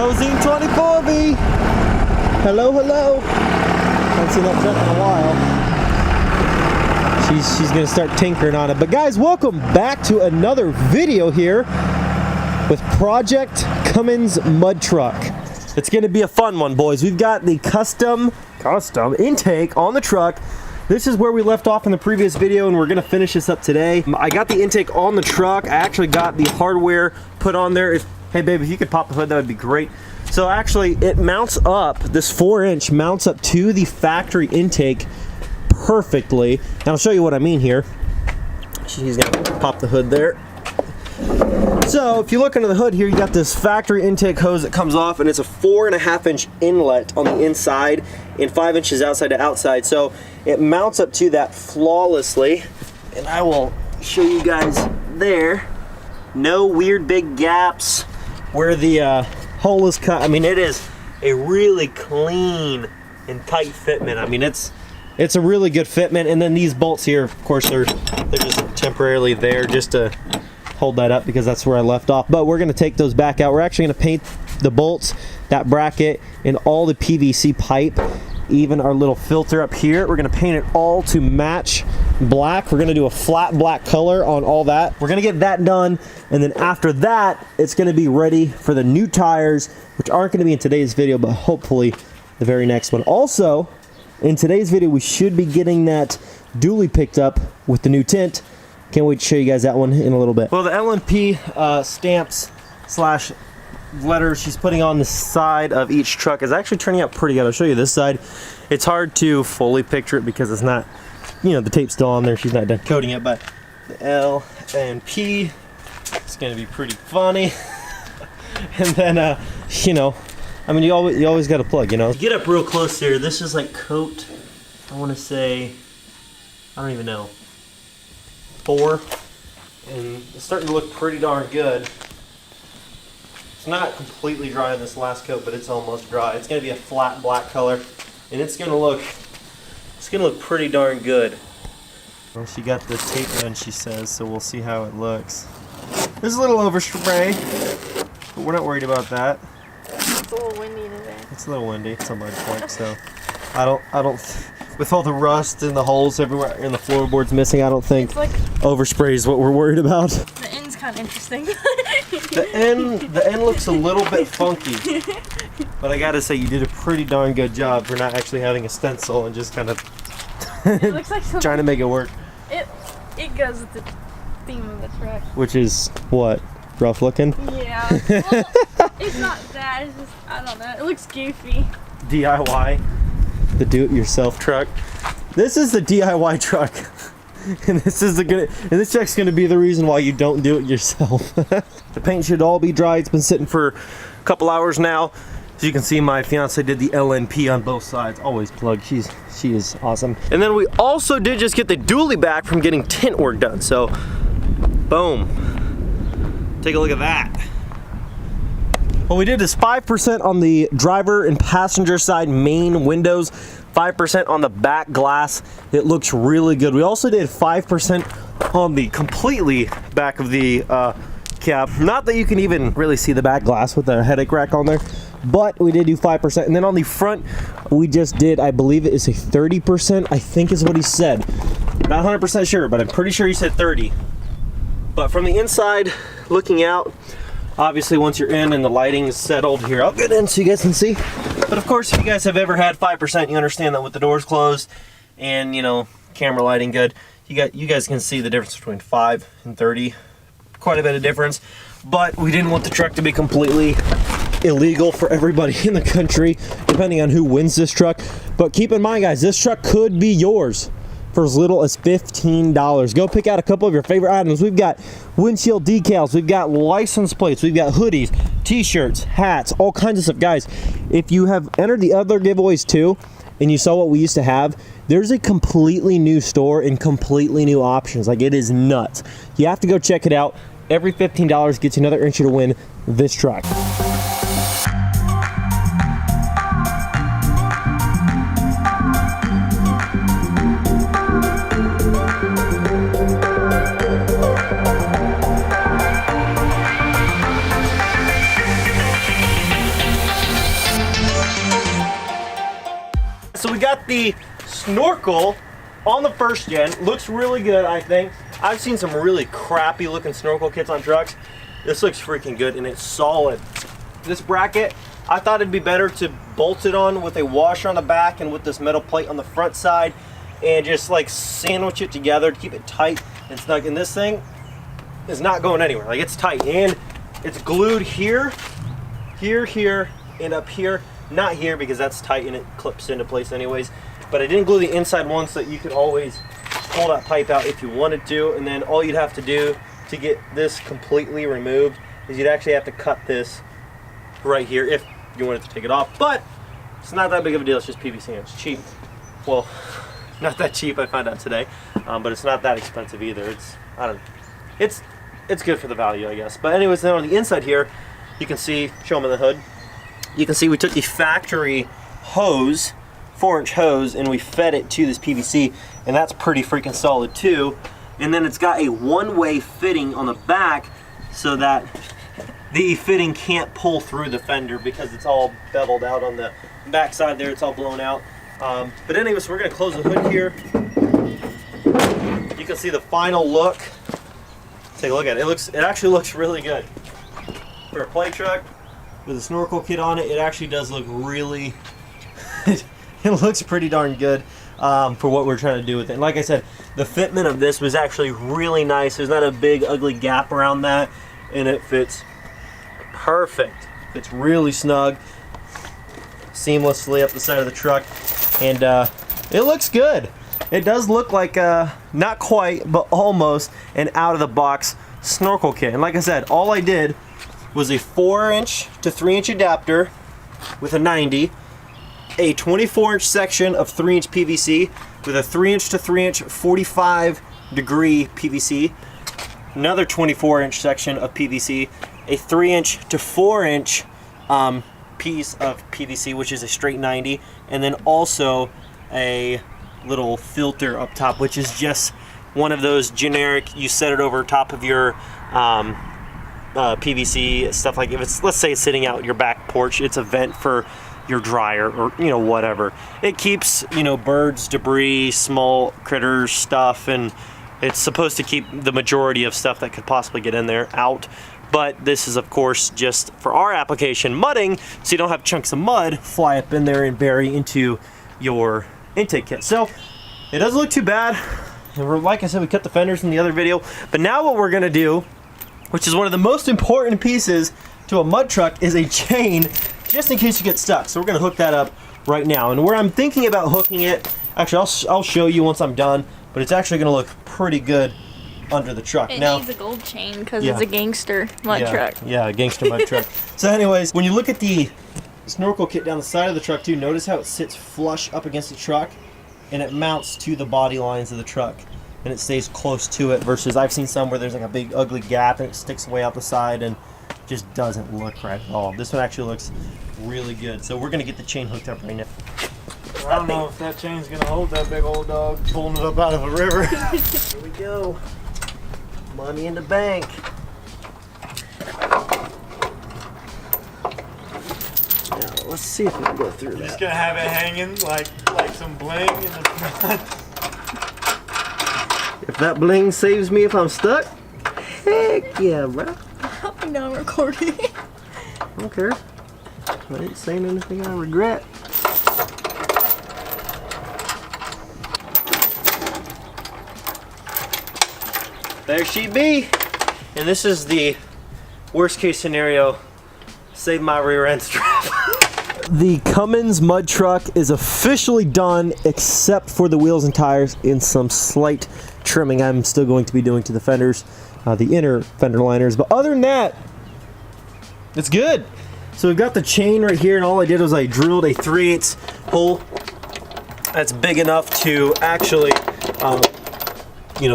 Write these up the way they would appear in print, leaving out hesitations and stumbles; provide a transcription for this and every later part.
Limousine 24B. Hello, hello. Haven't seen that truck in a while. She's gonna start tinkering on it. But guys, welcome back to another video here with Project Cummins Mud Truck. It's gonna be a fun one, boys. We've got the custom intake on the truck. This is where we left off in the previous video, and we're gonna finish this up today. I got the intake on the truck. I actually got the hardware put on there. Hey babe, if you could pop the hood, that would be great. So actually, it mounts up, this 4-inch mounts up to the factory intake perfectly. And I'll show you what I mean here. She's gonna pop the hood there. So if you look under the hood here, you got this factory intake hose that comes off, and it's a 4.5-inch inlet on the inside and 5 inches outside to outside. So it mounts up to that flawlessly, and I will show you guys there. No weird big gaps where the hole is cut. I mean, it is a really clean and tight fitment. I mean, it's a really good fitment. And then these bolts here, of course, they're just temporarily there just to hold that up because that's where I left off. But we're gonna take those back out. We're actually gonna paint the bolts, that bracket, and all the PVC pipe, even our little filter up here. We're gonna paint it all to match black. We're gonna do a flat black color on all that. We're gonna get that done, and then after that, it's gonna be ready for the new tires, which aren't gonna be in today's video, but hopefully the very next one. Also, in today's video, we should be getting that dually picked up with the new tint. Can't wait to show you guys that one in a little bit. Well, the LNP stamps slash letters she's putting on the side of each truck is actually turning out pretty good. I'll show you this side. It's hard to fully picture it because it's not, you know, the tape's still on there. She's not done coating it, but the L and P, it's gonna be pretty funny. And then, you know, I mean, you always got to plug, you know. Get up real close here. This is like coat, I want to say, I don't even know, 4, and it's starting to look pretty darn good. It's not completely dry in this last coat, but it's almost dry. It's going to be a flat black color, and it's going to look pretty darn good. Well, she got the tape done, she says, so we'll see how it looks. There's a little overspray, but we're not worried about that. It's a little windy today. It's a little windy. It's a mud truck, so I don't. With all the rust and the holes everywhere and the floorboards missing, I don't think like, overspray is what we're worried about. The end's kind of interesting. The end looks a little bit funky, but I gotta say you did a pretty darn good job for not actually having a stencil and just kind of It looks like trying to make it work. It goes with the theme of the truck. Which is what? Rough looking? Yeah. Well, it's not that. It's just, I don't know. It looks goofy. DIY. The do-it-yourself truck. This is the DIY truck, and this truck's gonna be the reason why you don't do it yourself. The paint should all be dry. It's been sitting for a couple hours now. As you can see, my fiance did the LNP on both sides. Always plug. She is awesome. And then we also did just get the dually back from getting tint work done. So, boom. Take a look at that. What we did is 5% on the driver and passenger side main windows, 5% on the back glass. It looks really good. We also did 5% on the completely back of the cab. Not that you can even really see the back glass with the headache rack on there, but we did do 5%. And then on the front, we just did, I believe it is a 30%, I think is what he said. Not 100% sure, but I'm pretty sure he said 30. But from the inside, looking out, obviously once you're in and the lighting is settled here, I'll get in so you guys can see. But of course, if you guys have ever had 5%, you understand that with the doors closed and, you know, camera lighting good, you guys can see the difference between 5 and 30. Quite a bit of difference. But we didn't want the truck to be completely illegal for everybody in the country, depending on who wins this truck. But keep in mind, guys, this truck could be yours for as little as $15. Go pick out a couple of your favorite items. We've got windshield decals, we've got license plates, we've got hoodies, t-shirts, hats, all kinds of stuff. Guys, if you have entered the other giveaways too, and you saw what we used to have, there's a completely new store and completely new options. Like, it is nuts. You have to go check it out. Every $15 gets you another entry to win this truck. got the snorkel on the first gen. Looks really good, I think. I've seen some really crappy looking snorkel kits on trucks. This looks freaking good and it's solid. This bracket, I thought it'd be better to bolt it on with a washer on the back and with this metal plate on the front side and just like sandwich it together to keep it tight and snug. And this thing is not going anywhere. Like, it's tight and it's glued here, here, here, and up here. Not here because that's tight and it clips into place anyways. But I didn't glue the inside one so that you could always pull that pipe out if you wanted to. And then all you'd have to do to get this completely removed is you'd actually have to cut this right here if you wanted to take it off. But it's not that big of a deal. It's just PVC and it's cheap. Well, not that cheap, I found out today, but it's not that expensive either. It's, I don't know, it's good for the value, I guess. But anyways, then on the inside here, you can see, show them in the hood, you can see we took the factory hose, 4-inch hose, and we fed it to this PVC, and that's pretty freaking solid too. And then it's got a one-way fitting on the back so that the fitting can't pull through the fender because it's all beveled out on the back side there. It's all blown out. But anyways, we're gonna close the hood here. You can see the final look. Take a look at it. It actually looks really good. For a play truck with a snorkel kit on it, it actually does look really, it looks pretty darn good for what we're trying to do with it. And like I said, the fitment of this was actually really nice. There's not a big ugly gap around that, and it fits perfect. It's really snug, seamlessly up the side of the truck, and it looks good. It does look like not quite, but almost an out-of-the-box snorkel kit. And like I said, all I did was a 4-inch to 3-inch adapter with a 90, a 24-inch section of 3-inch PVC with a 3-inch to 3-inch 45-degree PVC, another 24-inch section of PVC, a 3-inch to 4-inch piece of PVC, which is a straight 90, and then also a little filter up top, which is just one of those generic, you set it over top of your PVC stuff. Like if it's, let's say it's sitting out your back porch, it's a vent for your dryer or whatever. It keeps birds, debris, small critters, stuff, and it's supposed to keep the majority of stuff that could possibly get in there out. But this is of course just for our application, mudding, so you don't have chunks of mud fly up in there and bury into your intake kit. So it doesn't look too bad. And like I said, we cut the fenders in the other video, but now what we're gonna do, which is one of the most important pieces to a mud truck, is a chain, just in case you get stuck. So we're gonna hook that up right now. And where I'm thinking about hooking it, actually I'll show you once I'm done, but it's actually gonna look pretty good under the truck. It now, needs a gold chain because it's a gangster mud truck. Yeah, a gangster mud truck. So anyways, when you look at the snorkel kit down the side of the truck too, notice how it sits flush up against the truck and it mounts to the body lines of the truck and it stays close to it, versus I've seen some where there's like a big ugly gap and it sticks way out the side and just doesn't look right at all. This one actually looks really good. So we're gonna get the chain hooked up right now. I don't know if that chain's gonna hold that big old dog pulling it up out of a river. Here we go. Money in the bank. Now, let's see if we can go through that. Just gonna have it hanging like some bling in the front. If that bling saves me if I'm stuck, heck yeah, bro. I'm not recording. I don't care. I ain't saying anything I regret. There she be. And this is the worst case scenario. Save my rear end strap. The Cummins mud truck is officially done, except for the wheels and tires and some slight trimming I'm still going to be doing to the fenders, the inner fender liners. But other than that, it's good. So we've got the chain right here, and all I did was I drilled a 3/8 hole that's big enough to actually,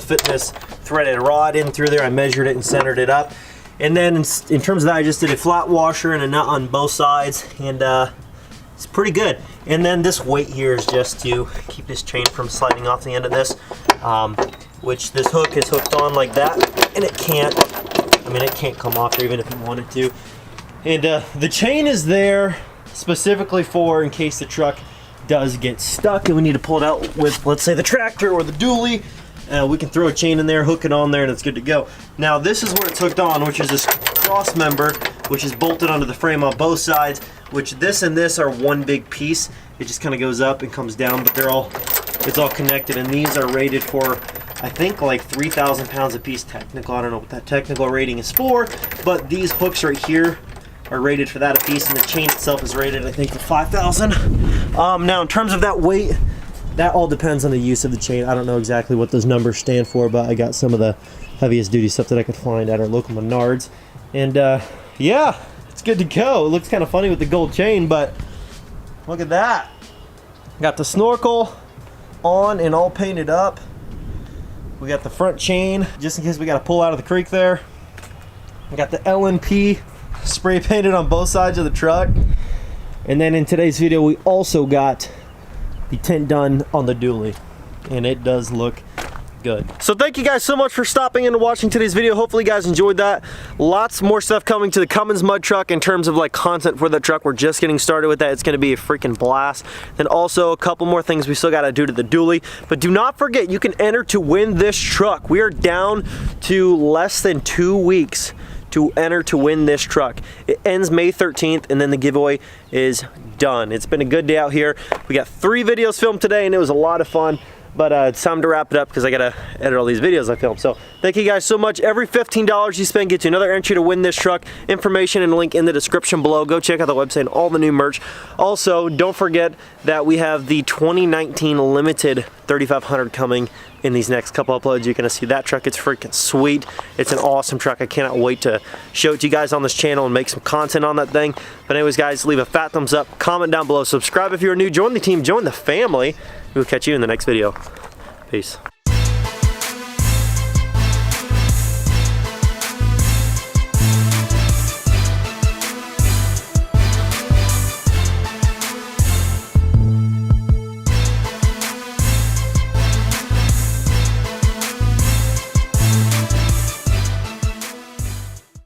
fit this threaded rod in through there. I measured it and centered it up. And then in terms of that, I just did a flat washer and a nut on both sides, and it's pretty good. And then this weight here is just to keep this chain from sliding off the end of this, which this hook is hooked on like that, and it can't come off there even if you wanted to. And the chain is there specifically for in case the truck does get stuck and we need to pull it out with, let's say, the tractor or the dually, we can throw a chain in there, hook it on there, and it's good to go. Now this is where it's hooked on, which is this cross member, which is bolted onto the frame on both sides, which this and this are one big piece. It just kind of goes up and comes down, but it's all connected, and these are rated for, I think, like 3,000 pounds a piece technical. I don't know what that technical rating is for, but these hooks right here are rated for that a piece, and the chain itself is rated, I think, for 5,000. Now in terms of that weight, that all depends on the use of the chain. I don't know exactly what those numbers stand for, but I got some of the heaviest duty stuff that I could find at our local Menards. And yeah, it's good to go. It looks kind of funny with the gold chain, but look at that. Got the snorkel on and all painted up. We got the front chain, just in case we got to pull out of the creek there. We got the LNP spray painted on both sides of the truck. And then in today's video, we also got the tint done on the dually, and it does look good. So thank you guys so much for stopping in and watching today's video. Hopefully you guys enjoyed that. Lots more stuff coming to the Cummins mud truck in terms of like content for the truck. We're just getting started with that. It's going to be a freaking blast. Then also a couple more things we still got to do to the dually. But do not forget, you can enter to win this truck. We are down to less than 2 weeks to enter to win this truck. It ends May 13th, and then the giveaway is done. It's been a good day out here. We got 3 videos filmed today, and it was a lot of fun. But it's time to wrap it up because I gotta edit all these videos I filmed. So thank you guys so much. Every $15 you spend gets you another entry to win this truck. Information and link in the description below. Go check out the website and all the new merch. Also, don't forget that we have the 2019 limited 3500 coming in these next couple uploads. You're gonna see that truck. It's freaking sweet. It's an awesome truck. I cannot wait to show it to you guys on this channel and make some content on that thing. But anyways, guys, leave a fat thumbs up, comment down below, subscribe if you're new, join the team, join the family. We'll catch you in the next video. Peace.